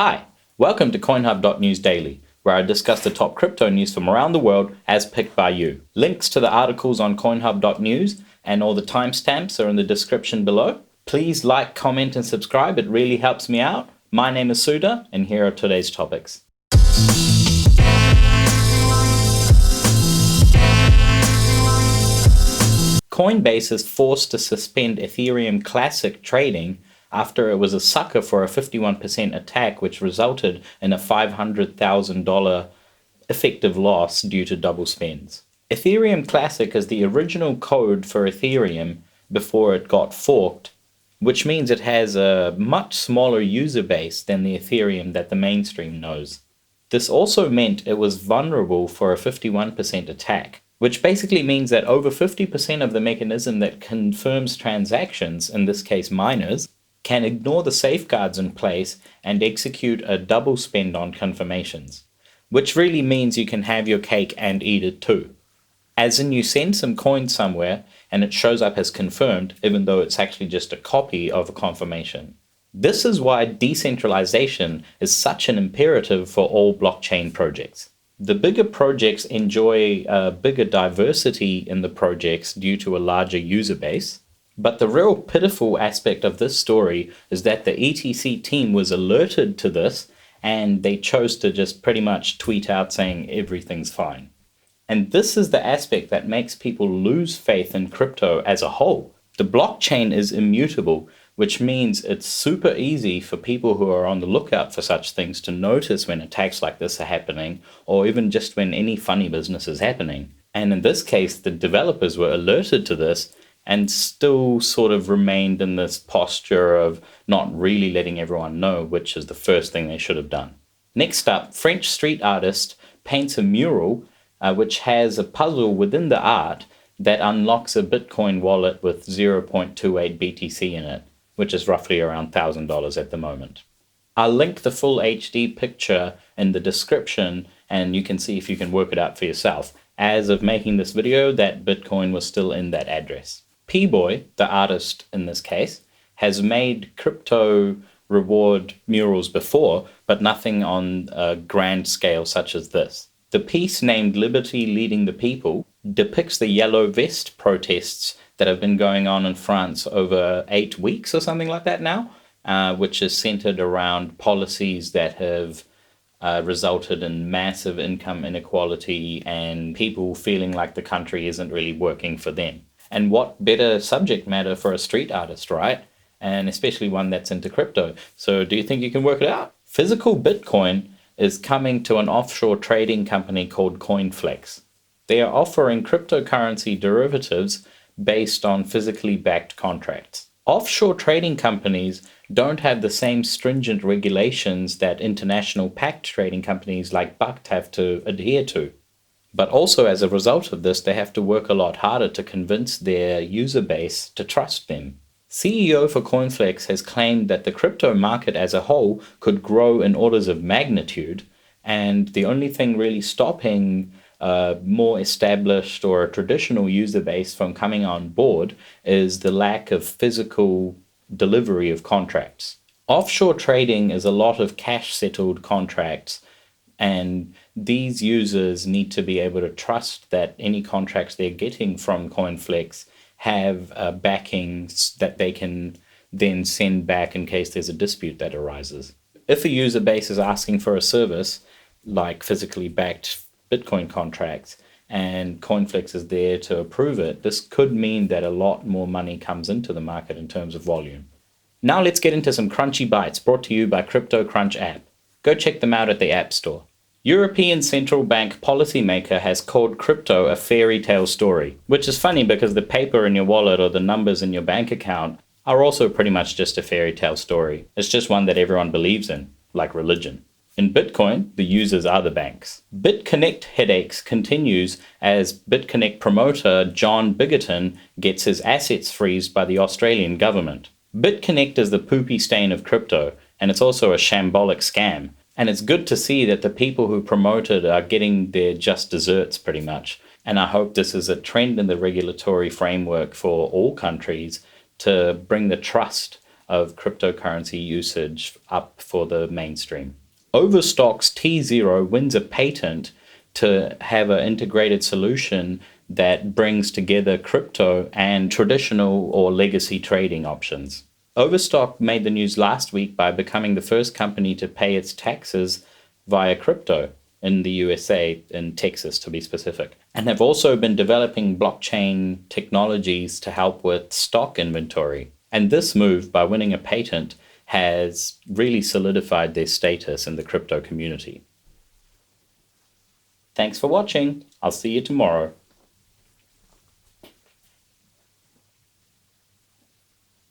Hi, welcome to CoinHub.News Daily, where I discuss the top crypto news from around the world as picked by you. Links to the articles on CoinHub.News and all the timestamps are in the description below. Please like, comment, and subscribe. It really helps me out. My name is Suda, and here are today's topics. Coinbase is forced to suspend Ethereum Classic trading after it was a sucker for a 51% attack, which resulted in a $500,000 effective loss due to double spends. Ethereum Classic is the original code for Ethereum before it got forked, which means it has a much smaller user base than the Ethereum that the mainstream knows. This also meant it was vulnerable for a 51% attack, which basically means that over 50% of the mechanism that confirms transactions, in this case miners, can ignore the safeguards in place and execute a double spend on confirmations, which really means you can have your cake and eat it too. As in, you send some coin somewhere and it shows up as confirmed, even though it's actually just a copy of a confirmation. This is why decentralization is such an imperative for all blockchain projects. The bigger projects enjoy a bigger diversity in the projects due to a larger user base. But the real pitiful aspect of this story is that the ETC team was alerted to this and they chose to just pretty much tweet out saying everything's fine. And this is the aspect that makes people lose faith in crypto as a whole. The blockchain is immutable, which means it's super easy for people who are on the lookout for such things to notice when attacks like this are happening, or even just when any funny business is happening. And in this case, the developers were alerted to this and still sort of remained in this posture of not really letting everyone know, which is the first thing they should have done. Next up, French street artist paints a mural which has a puzzle within the art that unlocks a Bitcoin wallet with 0.28 BTC in it, which is roughly around $1,000 at the moment. I'll link the full HD picture in the description and you can see if you can work it out for yourself. As of making this video, that Bitcoin was still in that address. P-Boy, the artist in this case, has made crypto reward murals before, but nothing on a grand scale such as this. The piece, named Liberty Leading the People, depicts the yellow vest protests that have been going on in France over 8 weeks or something like that now, which is centered around policies that have resulted in massive income inequality and people feeling like the country isn't really working for them. And what better subject matter for a street artist, right? And especially one that's into crypto. So do you think you can work it out? Physical Bitcoin is coming to an offshore trading company called Coinflex. They are offering cryptocurrency derivatives based on physically backed contracts. Offshore trading companies don't have the same stringent regulations that international packed trading companies like Bucked have to adhere to. But also as a result of this, they have to work a lot harder to convince their user base to trust them. CEO for Coinflex has claimed that the crypto market as a whole could grow in orders of magnitude, and the only thing really stopping a more established or a traditional user base from coming on board is the lack of physical delivery of contracts. Offshore trading is a lot of cash-settled contracts, and these users need to be able to trust that any contracts they're getting from Coinflex have backing that they can then send back in case there's a dispute that arises. If a user base is asking for a service like physically backed Bitcoin contracts and Coinflex is there to approve it, this could mean that a lot more money comes into the market in terms of volume. Now let's get into some crunchy bites brought to you by Crypto Crunch app. Go check them out at the App Store. European Central Bank policymaker has called crypto a fairy tale story, which is funny because the paper in your wallet or the numbers in your bank account are also pretty much just a fairy tale story. It's just one that everyone believes in, like religion. In Bitcoin, the users are the banks. Bitconnect headaches continues as Bitconnect promoter John Bigerton gets his assets freezed by the Australian government. Bitconnect is the poopy stain of crypto, and it's also a shambolic scam. And it's good to see that the people who promote it are getting their just desserts pretty much. And I hope this is a trend in the regulatory framework for all countries to bring the trust of cryptocurrency usage up for the mainstream. Overstock's T0 wins a patent to have an integrated solution that brings together crypto and traditional or legacy trading options. Overstock made the news last week by becoming the first company to pay its taxes via crypto in the USA, in Texas to be specific, and have also been developing blockchain technologies to help with stock inventory. And this move, by winning a patent, has really solidified their status in the crypto community. Thanks for watching. I'll see you tomorrow.